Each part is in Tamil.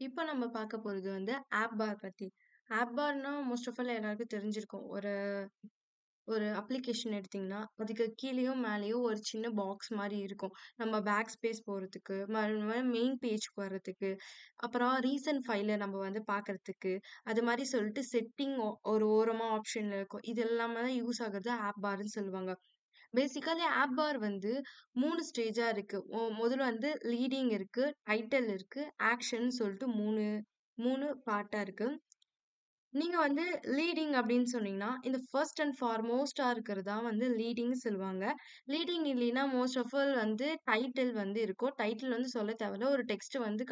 இப்ப நம்ம பார்க்க போறது வந்து ஆப் பார் பத்தி. ஆப் பார்னா மோஸ்ட் ஆஃப் ஆல் எல்லாருக்கும் தெரிஞ்சிருக்கும். ஒரு ஒரு அப்ளிகேஷன் எடுத்தீங்கன்னா, அதுக்கு கீழயும், மேலயும் ஒரு சின்ன பாக்ஸ் மாரி இருக்கும். நம்ம பேக் ஸ்பேஸ் போறதுக்கு, மெயின் பேஜ்க்கு வர்றதுக்கு, அப்புறம் ரீசென்ட் ஃபைல நம்ம வந்து பார்க்கறதுக்கு, அது மாரி சொல்லிட்டு செட்டிங் ஒரு ஓரமா ஆப்ஷன்ல இருக்கும். இது எல்லாமே தான் யூஸ் ஆகுறது ஆப் பார்ன்னு சொல்லுவாங்க. பேசிக்கலி ஆப் பார் வந்து 3 ஸ்டேஜா இருக்கு. முதல்ல வந்து லீடிங் இருக்கு, டைட்டில் இருக்கு, ஆக்ஷன் சொல்லிட்டு 3 பார்ட்டா இருக்கு. நீங்க வந்து லீடிங் அப்படின்னு சொன்னீங்கன்னா, இந்த ஃபர்ஸ்ட் அண்ட் ஃபார்மோஸ்ட்டா இருக்கிறது தான் வந்து லீடிங்ன்னு சொல்லுவாங்க. லீடிங் இல்லைன்னா, மோஸ்ட் ஆஃப் ஆல் வந்து டைட்டில் வந்து இருக்கும். டைட்டில் வந்து சொல்ல தேவையில்ல. ஒரு டெக்ஸ்ட் வந்து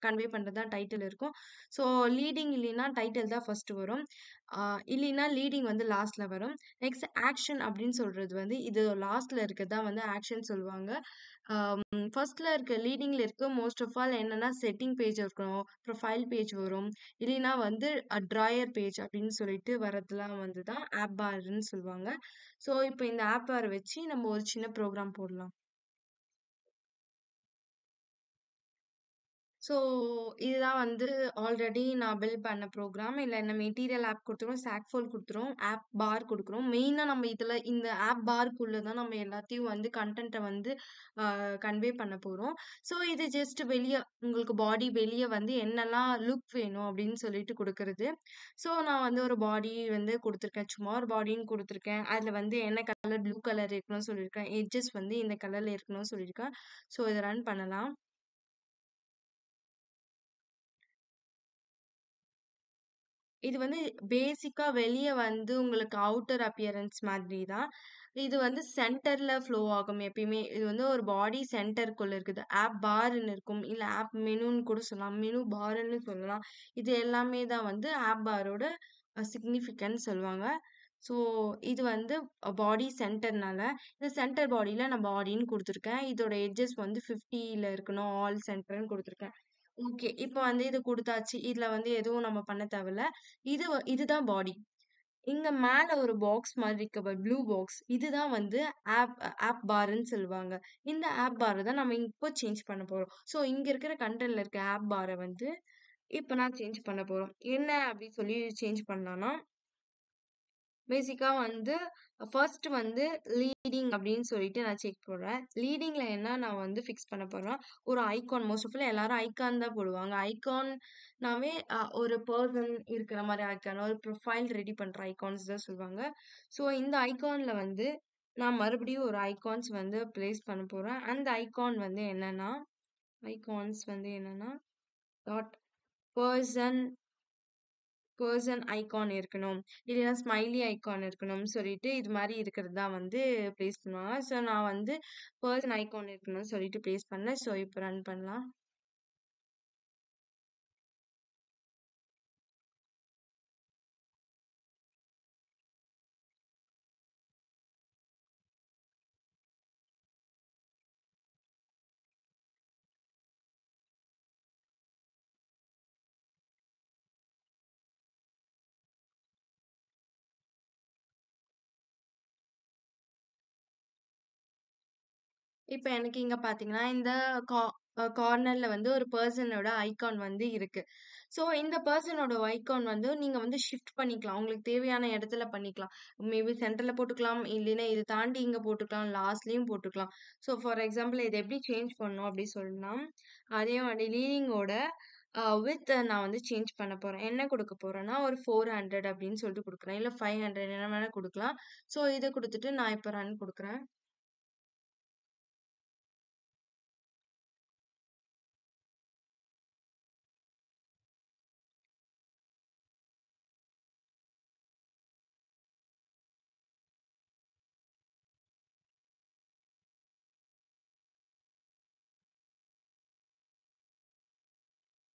கன்வே பண்றது தான் டைட்டில் இருக்கும். ஸோ லீடிங் இல்லைன்னா, டைட்டில் தான் ஃபர்ஸ்ட் வரும். ஆ இல்லைன்னா லீடிங் வந்து லாஸ்ட்ல வரும். நெக்ஸ்ட் ஆக்ஷன் அப்படின்னு சொல்றது வந்து, இது லாஸ்ட்ல இருக்கிறது தான் வந்து ஆக்ஷன் சொல்லுவாங்க. ஃபர்ஸ்ட்ல இருக்க லீடிங்ல இருக்க மோஸ்ட் ஆஃப் ஆல் என்னன்னா, செட்டிங் பேஜ் இருக்கும். ப்ரொஃபைல் பேஜ் வரும். இல்லைன்னா வந்து ட்ராயர் பேஜ் அப்படின்னு சொல்லிட்டு வரதெல்லாம் வந்து தான் ஆப் பார்ன்னு சொல்லுவாங்க. ஸோ, இப்போ இந்த ஆப் பார் வச்சு நம்ம ஒரு சின்ன ப்ரோகிராம் போடலாம். ஸோ, இதுதான் வந்து ஆல்ரெடி நான் பில்ட் பண்ண ப்ரோகிராம். இதுல என்ன மெட்டீரியல் ஆப் குடுத்துருவோம், ஸ்டாக் குடுத்துருவோம், ஆப் பார் குடுக்குறோம். மெயினா நம்ம இதுல இந்த ஆப் பார்க்குள்ள தான் நம்ம எல்லாத்தையும் வந்து கன்டென்ட்ட வந்து கன்வே பண்ண போறோம். ஸோ, இது ஜஸ்ட் வெளிய உங்களுக்கு பாடி வெளிய வந்து என்னலாம் லுக் வேணும் அப்படின்னு சொல்லிட்டு குடுக்குறது. ஸோ, நான் வந்து ஒரு பாடி வந்து குடுத்துருக்கேன். சும்மா ஒரு பாடின்னு குடுத்துருக்கேன். அதுல வந்து என்ன கலர் ப்ளூ கலர் இருக்கணும்னு சொல்லியிருக்கேன். எட்ஜஸ் வந்து இந்த கலர்ல இருக்கணும்னு சொல்லியிருக்கேன். ஸோ, இத ரன் பண்ணலாம். இது வந்து பேசிக்கா வெளிய வந்து உங்களுக்கு அவுட்டர் அப்பியரன்ஸ் மாதிரி தான். இது வந்து சென்டர்ல ஃப்ளோ ஆகும் எப்பயுமே. இது வந்து ஒரு பாடி சென்டருக்குள்ள இருக்குது. ஆப் பார்ன்னு இருக்கும். இல்ல ஆப் மெனுன்னு கூட சொல்லலாம். மெனு பார்ன்னு சொல்லலாம். இது எல்லாமே தான் வந்து ஆப் பாரோட சிக்னிஃபிகன்ஸ் சொல்லுவாங்க. ஸோ, இது வந்து பாடி சென்டர்னால, இந்த சென்டர் பாடில நான் பாடின்னு குடுத்துருக்கேன். இதோட எட்ஜஸ் வந்து 50ல இருக்கணும். ஆல் சென்டர்ன்னு குடுத்துருக்கேன். ஓகே. இப்ப வந்து இது குடுத்தாச்சு. இதுல வந்து எதுவும் நம்ம பண்ண தேவையில்ல. இதுதான் பாடி. இங்க மேல ஒரு பாக்ஸ் மாரி இருக்கு பாரு ப்ளூ பாக்ஸ். இதுதான் வந்து ஆப் ஆப் பார்ன்னு சொல்லுவாங்க. இந்த ஆப் பார தான் நம்ம இப்போ சேஞ்ச் பண்ண போறோம். ஸோ இங்க இருக்கிற கன்டென்ட்ல இருக்க ஆப் பார வந்து இப்ப நான் சேஞ்ச் பண்ண போறோம். என்ன அப்டி சொல்லி சேஞ்ச் பண்ணலாம்னா பேசிக்கா வந்து ஃபர்ஸ்ட் வந்து லீடிங் அப்படின்னு சொல்லிட்டு நான் செக் போடுறேன். லீடிங்ல என்ன நான் வந்து ஃபிக்ஸ் பண்ண போறேன்னா, ஒரு ஐகான் மோஸ்ட் ஆஃப் ஆல் எல்லாரும் ஐகான் தான் போடுவாங்க. ஐகான்னாவே ஒரு பெர்சன் இருக்கிற மாரி ஐகான், ஒரு ப்ரொஃபைல் ரெடி பண்ற ஐகான்ஸ் தான் சொல்லுவாங்க. ஸோ இந்த ஐகான்ல வந்து நான் மறுபடியும் ஒரு ஐகான்ஸ் வந்து பிளேஸ் பண்ண போறேன். அந்த ஐகான்ஸ் வந்து என்னன்னா டாட் பெர்சன் பெர்சன் ஐகான் இருக்கணும். இல்லைன்னா ஸ்மைலி ஐகான் இருக்கணும்னு சொல்லிட்டு, இது மாரி இருக்கிறது தான் வந்து பிளேஸ் பண்ணுவாங்க. ஸோ, நான் வந்து பெர்சன் ஐகான் இருக்கணும்னு சொல்லிட்டு பிளேஸ் பண்ணேன். ஸோ, இப்போ ரன் பண்ணலாம். இப்ப எனக்கு இங்க பார்த்தீங்கன்னா, இந்த கா கார்னர்ல வந்து ஒரு பெர்சனோட ஐகான் வந்து இருக்கு. ஸோ, இந்த பெர்சனோட ஐகான் வந்து நீங்க வந்து ஷிஃப்ட் பண்ணிக்கலாம். உங்களுக்கு தேவையான இடத்துல பண்ணிக்கலாம். மேபி சென்டர்ல போட்டுக்கலாம். இல்லைன்னா இத தாண்டி இங்க போட்டுக்கலாம். லாஸ்ட்லயும் போட்டுக்கலாம். ஸோ, ஃபார் எக்ஸாம்பிள் இத எப்படி சேஞ்ச் பண்ணணும் அப்படி சொன்னா, அதே மாரி லீடிங்கோட விட்த் நான் வந்து சேஞ்ச் பண்ண போறேன். என்ன குடுக்க போறேன்னா, ஒரு 400 அப்படின்னு சொல்லிட்டு குடுக்குறேன். இல்ல 500 என்ன வேணா குடுக்கலாம். ஸோ, இத குடுத்துட்டு நான் இப்ப ரன் குடுக்குறேன்.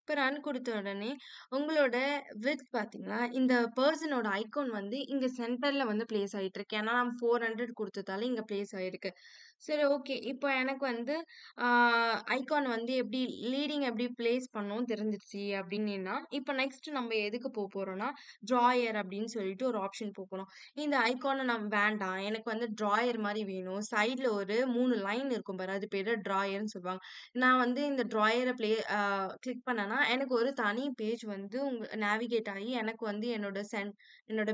இப்ப ரன் குடுத்த உடனே, உங்களோட விட்த் பார்த்தீங்கன்னா, இந்த பெர்சனோட ஐகான் வந்து இங்க சென்டர்ல வந்து பிளேஸ் ஆயிட்டிருக்கு. ஏன்னா, நம்ம 400 குடுத்ததால இங்க பிளேஸ் ஆயிருக்கு. சரி, ஓகே. இப்போ எனக்கு வந்து ஆ ஐகான் வந்து எப்படி லீடிங் எப்படி பிளேஸ் பண்ணணும் தெரிஞ்சிருச்சு அப்படின்னீன்னா, இப்போ நெக்ஸ்ட் நம்ம எதுக்கு போறோம்னா, ட்ராயர் அப்படின்னு சொல்லிட்டு ஒரு ஆப்ஷன் போறோம். இந்த ஐகான நம்ம வேண்டாம். எனக்கு வந்து ட்ராயர் மாரி வேணும். சைட்ல ஒரு 3 லைன் இருக்கும் பாரு. அது பேரு ட்ராயர்ன்னு சொல்லுவாங்க. நான் வந்து இந்த ட்ராயர கிளிக் பண்ணேன்னா, எனக்கு ஒரு தனி பேஜ் வந்து நேவிகேட் ஆகி எனக்கு வந்து என்னோட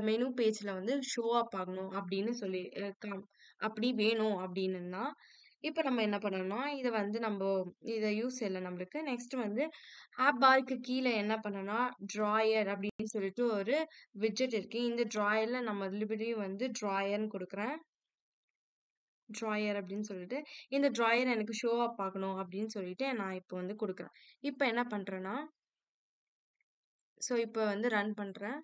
மெனு பேஜ்ல வந்து ஷோ அப் ஆகணும் அப்படின்னு சொல்லி அப்படி வேணும் அப்படின்னுன்னா, இப்ப நம்ம என்ன பண்ணணும்னா, இத யூஸ் இல்ல நம்மளுக்கு. நெக்ஸ்ட் வந்து ஆப் பாருக்கு கீழ என்ன பண்ணணும்னா, ட்ராயர் அப்படின்னு சொல்லிட்டு ஒரு விட்ஜெட் இருக்கு. இந்த ட்ராயர்ல நான் மறுபடியும் வந்து ட்ராயர்ன்னு குடுக்குறேன். ட்ராயர் அப்படின்னு சொல்லிட்டு, இந்த ட்ராயர் எனக்கு ஷோ அப் ஆகணும் அப்படின்னு சொல்லிட்டு நான் இப்போ வந்து குடுக்குறேன். இப்ப என்ன பண்றேன்னா, இப்ப வந்து ரன் பண்றேன்.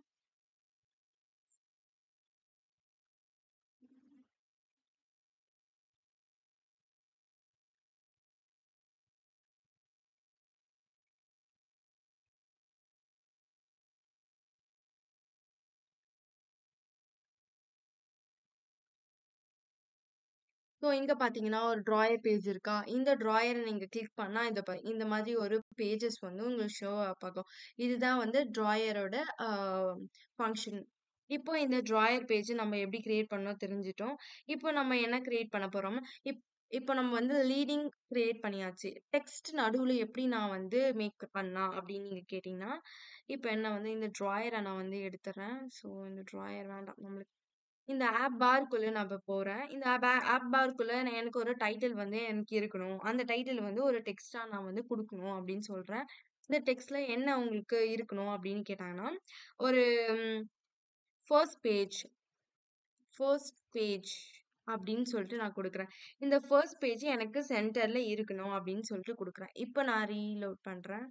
இங்க பார்த்தீங்கன்னா, ஒரு ட்ராயர் பேஜ் இருக்கா? இந்த ட்ராயர நீங்க கிளிக் பண்ணா, இந்த மாதிரி ஒரு பேஜஸ் வந்து உங்களுக்கு ஷோ அப் ஆகும். இதுதான் வந்து ட்ராயரோட அ ஃபங்ஷன். இப்போ இந்த ட்ராயர் பேஜ் நம்ம எப்படி கிரியேட் பண்ணணும் தெரிஞ்சுட்டோம். இப்போ நம்ம என்ன கிரியேட் பண்ண போறோம்னா, இப் இப்போ நம்ம வந்து லீடிங் கிரியேட் பண்ணியாச்சு. டெக்ஸ்ட் நடுவுல எப்படி நான் வந்து மேக் பண்ணலாம் அப்படின்னு நீங்க கேட்டீங்கன்னா, இப்ப என்ன வந்து இந்த ட்ராயர நான் வந்து எடுத்துர்றேன். இந்த ட்ராயர் வேண்டாம் நம்மளுக்கு. இந்த ஆப் பார்க்குள்ள நான் இப்ப போறேன். இந்த ஆப் பார்க்குள்ள எனக்கு ஒரு டைட்டில் வந்து எனக்கு இருக்கணும். அந்த டைட்டில் வந்து ஒரு டெக்ஸ்ட்டா நான் வந்து குடுக்கணும் அப்படின்னு சொல்றேன். இந்த டெக்ஸ்ட்ல என்ன உங்களுக்கு இருக்கணும் அப்படின்னு கேட்டாங்கன்னா, ஒரு ம் ஃபர்ஸ்ட் பேஜ் ஃபர்ஸ்ட் பேஜ் அப்படின்னு சொல்லிட்டு நான் குடுக்குறேன். இந்த ஃபர்ஸ்ட் பேஜ் எனக்கு சென்டர்ல இருக்கணும் அப்படின்னு சொல்லிட்டு குடுக்குறேன். இப்ப நான் ரீலோட் பண்றேன்.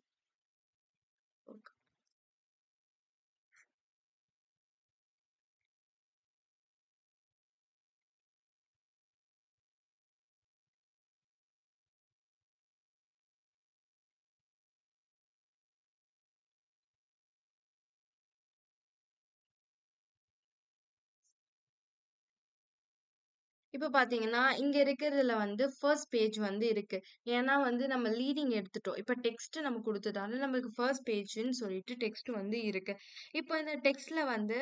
இப்ப பாத்தீங்கன்னா, இங்க இருக்கிறதுல வந்து ஃபர்ஸ்ட் பேஜ் வந்து இருக்கு. ஏன்னா வந்து நம்ம லீடிங் எடுத்துட்டோம். இப்ப டெக்ஸ்ட் நம்ம குடுத்ததால நம்மளுக்கு ஃபர்ஸ்ட் பேஜ்ன்னு சொல்லிட்டு டெக்ஸ்ட் வந்து இருக்கு. இப்ப இந்த டெக்ஸ்ட்ல வந்து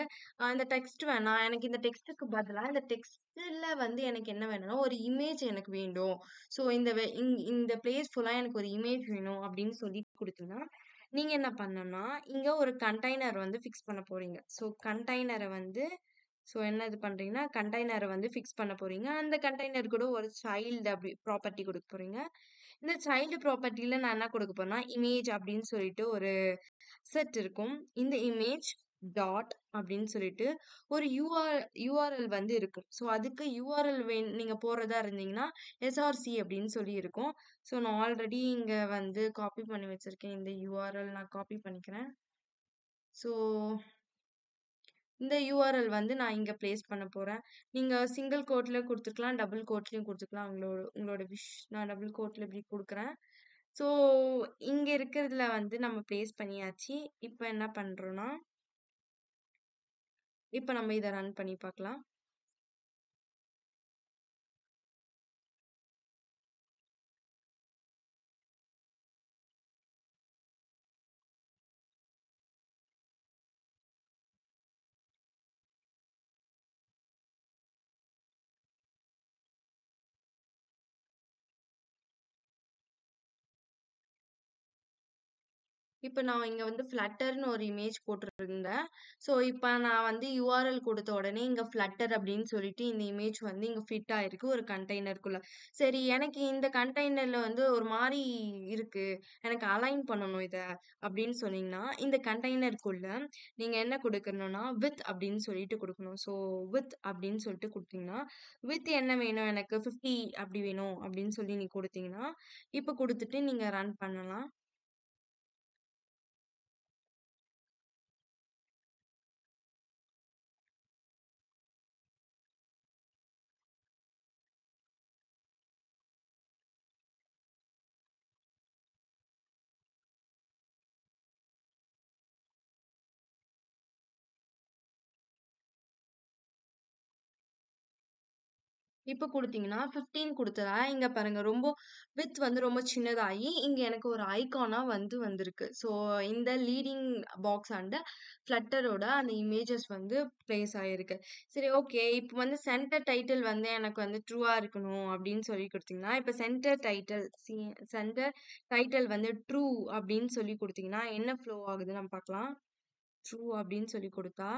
இந்த டெக்ஸ்ட் வேணாம். எனக்கு இந்த டெக்ஸ்ட்க்கு பதிலா இந்த டெக்ஸ்ட்ல வந்து எனக்கு என்ன வேணும்னா, ஒரு இமேஜ் எனக்கு வேண்டும். ஸோ இந்த வெ இங் இந்த பிளேஸ் ஃபுல்லா எனக்கு ஒரு இமேஜ் வேணும் அப்படின்னு சொல்லி குடுத்தீங்கன்னா, நீங்க என்ன பண்ணணும்னா, இங்க ஒரு கண்டெய்னர் வந்து ஃபிக்ஸ் பண்ண போறீங்க. கண்டெய்னர வந்து என்ன இது பண்றீங்கன்னா, கண்டெய்னர வந்து ஃபிக்ஸ் பண்ண போறீங்க. அந்த கண்டெய்னர் கூட ஒரு சைல்ட் ப்ராப்பர்ட்டி குடுக்க போறீங்க. இந்த சைல்ட் ப்ராப்பர்ட்டில நான் என்ன குடுக்க போறேன்னா, இமேஜ் அப்படின்னு சொல்லிட்டு ஒரு செட் இருக்கும். இந்த இமேஜ் டாட் அப்படின்னு சொல்லிட்டு ஒரு யுஆர்எல் வந்து இருக்கும். அதுக்கு யுஆர்எல் நீங்க போடுறதா இருந்தீங்கன்னா, எஸ்ஆர்சி அப்படின்னு சொல்லி இருக்கும். நான் ஆல்ரெடி இங்க வந்து காப்பி பண்ணி வச்சிருக்கேன். இந்த யுஆர்எல் நான் காப்பி பண்ணிக்கிறேன். ஸோ இந்த யுஆர்எல் வந்து நான் இங்க பிளேஸ் பண்ண போறேன். நீங்க சிங்கிள் கோட்ல குடுத்துக்கலாம், டபுள் கோட்லயும் குடுத்துக்கலாம். உங்களோட உங்களோட விஷ். நான் டபுள் கோட்ல இப்படி குடுக்குறேன். ஸோ இங்க இருக்கிறதுல வந்து நம்ம பிளேஸ் பண்ணியாச்சு. இப்ப என்ன பண்றோம்னா, இப்ப நம்ம இத ரன் பண்ணி பார்க்கலாம். இப்ப நான் இங்க வந்து Flutterன்னு ஒரு இமேஜ் போட்டுருந்தேன். இப்ப நான் வந்து யுஆர்எல் குடுத்த உடனே இங்க Flutter அப்படின்னு சொல்லிட்டு இந்த இமேஜ் வந்து இங்க ஃபிட் ஆயிருக்கு ஒரு கண்டெய்னருக்குள்ள. சரி, எனக்கு இந்த கண்டெய்னர்ல வந்து ஒரு மாரி இருக்கு. எனக்கு அலைன் பண்ணணும் இத அப்படின்னு சொன்னீங்கன்னா, இந்த கண்டெய்னருக்குள்ள நீங்க என்ன குடுக்கணும்னா, வித் அப்படின்னு சொல்லிட்டு குடுக்கணும். வித் அப்படின்னு சொல்லிட்டு குடுத்தீங்கன்னா, வித் என்ன வேணும் எனக்கு 50 அப்படி வேணும் அப்படின்னு சொல்லி நீங்க குடுத்தீங்கன்னா, இப்ப குடுத்துட்டு நீங்க ரன் பண்ணலாம். இப்ப குடுத்தீங்கன்னா 15 குடுத்ததா, இங்க பாருங்க ரொம்ப விட்த் வந்து ரொம்ப சின்னதாயி, இங்க எனக்கு ஒரு ஐகானா வந்திருக்கு. ஸோ இந்த லீடிங் பாக்ஸ் அண்ட் ஃப்ளட்டரோட அந்த இமேஜஸ் வந்து பிளேஸ் ஆயிருக்கு. சரி ஓகே. இப்ப வந்து சென்டர் டைட்டில் வந்து எனக்கு வந்து ட்ரூவா இருக்கணும் அப்படின்னு சொல்லி குடுத்தீங்கன்னா, இப்ப சென்டர் டைட்டில் வந்து ட்ரூ அப்படின்னு சொல்லி குடுத்தீங்கன்னா, என்ன ஃப்ளோ ஆகுதுன்னு நம்ம பார்க்கலாம். ட்ரூ அப்படின்னு சொல்லி குடுத்தா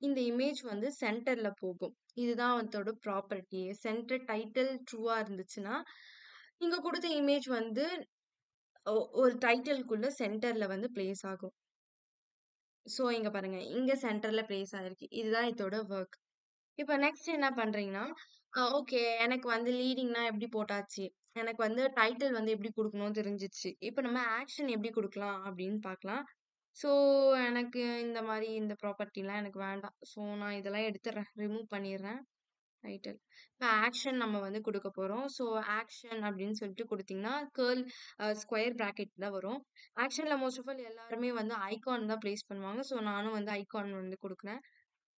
இந்த இமேஜ் வந்து சென்டர்ல போகும். இதுதான் அதோட ப்ராப்பர்ட்டியே. சென்டர் டைட்டில் ட்ரூவா இருந்துச்சுன்னா, நீங்க குடுத்த இமேஜ் வந்து ஒரு டைட்டில்க்குள்ள சென்டர்ல வந்து பிளேஸ் ஆகும். சோ இங்க பாருங்க. இங்க சென்டர்ல பிளேஸ் ஆயிருக்கு. இதுதான் இதோட வொர்க். இப்ப நெக்ஸ்ட் என்ன பண்றீங்கன்னா, ஓகே எனக்கு வந்து லீடிங்னா எப்படி போட்டாச்சு. எனக்கு வந்து டைட்டில் வந்து எப்படி குடுக்கணும்னு தெரிஞ்சிருச்சு. இப்ப நம்ம ஆக்ஷன் எப்படி குடுக்கலாம் அப்படின்னு பார்க்கலாம். ஸோ எனக்கு இந்த மாரி இந்த ப்ராப்பர்ட்டிலாம் எனக்கு வேண்டாம். ஸோ நான் இதெல்லாம் எடுத்துடுறேன். ரிமூவ் பண்ணிடுறேன். டைட்டில். இப்ப ஆக்ஷன் நம்ம வந்து குடுக்க போறோம். ஸோ ஆக்ஷன் அப்படின்னு சொல்லிட்டு குடுத்தீங்கன்னா, ஸ்கொயர் பிராக்கெட் தான் வரும். ஆக்ஷன்ல மோஸ்ட் ஆஃப் ஆல் எல்லாருமே வந்து ஐகான் தான் பிளேஸ் பண்ணுவாங்க. ஸோ நானும் வந்து ஐகான் வந்து குடுக்குறேன்.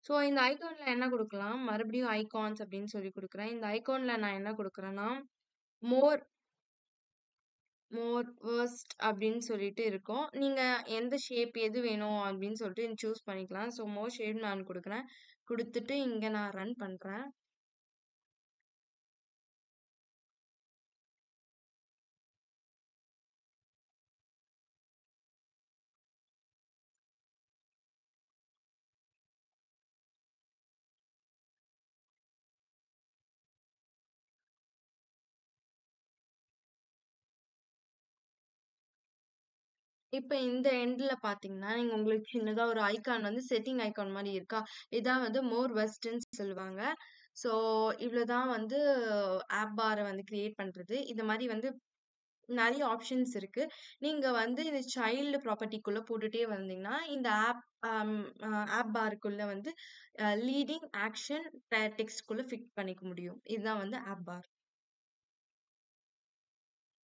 ஸோ இந்த ஐகான்ல என்ன குடுக்கலாம்? மறுபடியும் ஐகான்ஸ் அப்படின்னு சொல்லி குடுக்குறேன். இந்த ஐகான்ல நான் என்ன குடுக்குறேன்னா, மோர் மோர் வொர்ஸ்ட் அப்படின்னு சொல்லிட்டு இருக்கும். நீங்க எந்த ஷேப் எது வேணும் அப்படின்னு சொல்லிட்டு சூஸ் பண்ணிக்கலாம். ஸோ மோர் ஷேப் நான் குடுக்குறேன். குடுத்துட்டு இங்க நான் ரன் பண்றேன். இப்ப இந்த எண்ட்ல பார்த்தீங்கன்னா, நீங்க உங்களுக்கு சின்னதா ஒரு ஐகான் வந்து செட்டிங் ஐகான் மாரி இருக்கா? இதான் வந்து மோர் வெஸ்டர்ன்ஸ் சொல்லுவாங்க. ஸோ இவ்வளோதான் வந்து ஆப் பார வந்து கிரியேட் பண்றது. இந்த மாரி வந்து நெறைய ஆப்ஷன்ஸ் இருக்கு. நீங்க வந்து இந்த சைல்டு ப்ராப்பர்ட்டிக்குள்ள போட்டுட்டே வந்தீங்கன்னா, இந்த அம் அ ஆப் பார்க்குள்ள வந்து லீடிங், ஆக்ஷன், டெக்ஸ்ட்குள்ள ஃபிட் பண்ணிக்க முடியும். இதுதான் வந்து ஆப் பார்.